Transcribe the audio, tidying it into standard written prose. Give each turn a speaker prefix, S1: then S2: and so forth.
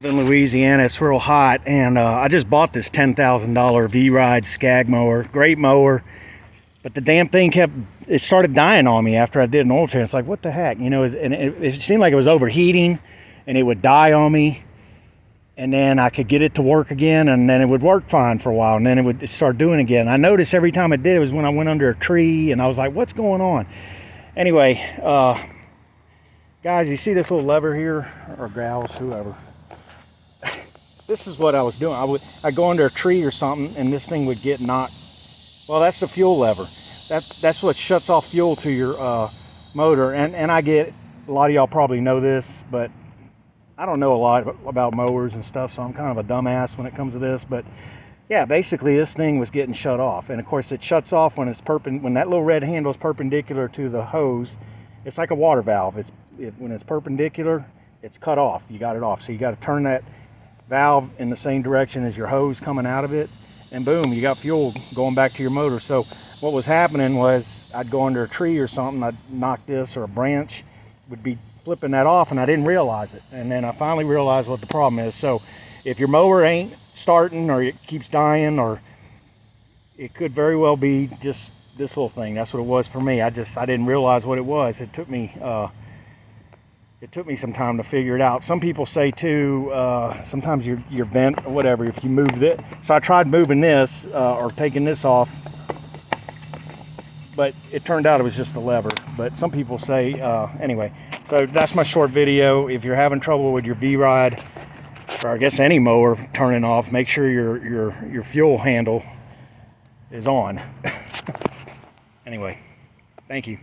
S1: In Louisiana, it's real hot, and I just bought this $10,000 V-Ride Scag mower. Great mower, but the damn thing it started dying on me after I did an oil change. It's like, what the heck, you know? And it seemed like it was overheating, and it would die on me, and then I could get it to work again, and then it would work fine for a while, and then it would start doing it again. I noticed every time it did, it was when I went under a tree, and I was like, what's going on? Anyway, guys, you see this little lever here, or gals, whoever. This is what I was doing. I'd go under a tree or something, and this thing would get knocked. Well, that's the fuel lever. That's what shuts off fuel to your motor. And I get, a lot of y'all probably know this, but I don't know a lot about mowers and stuff, so I'm kind of a dumbass when it comes to this. But yeah, basically this thing was getting shut off, and of course it shuts off when it's when that little red handle is perpendicular to the hose. It's like a water valve. When it's perpendicular, it's cut off. You got it off, so you got to turn that valve in the same direction as your hose coming out of it, and boom, you got fuel going back to your motor. So what was happening was I'd go under a tree or something, I'd knock this, or a branch would be flipping that off, and I didn't realize it. And then I finally realized what the problem is. So if your mower ain't starting, or it keeps dying, or it could very well be just this little thing. That's what it was for me. I didn't realize what it was. It took me some time to figure it out. Some people say too, sometimes you're bent or whatever if you move it. So I tried moving this or taking this off, but it turned out it was just a lever. But some people say, anyway, so that's my short video. If you're having trouble with your V-Ride, or I guess any mower turning off, make sure your fuel handle is on. Anyway, thank you.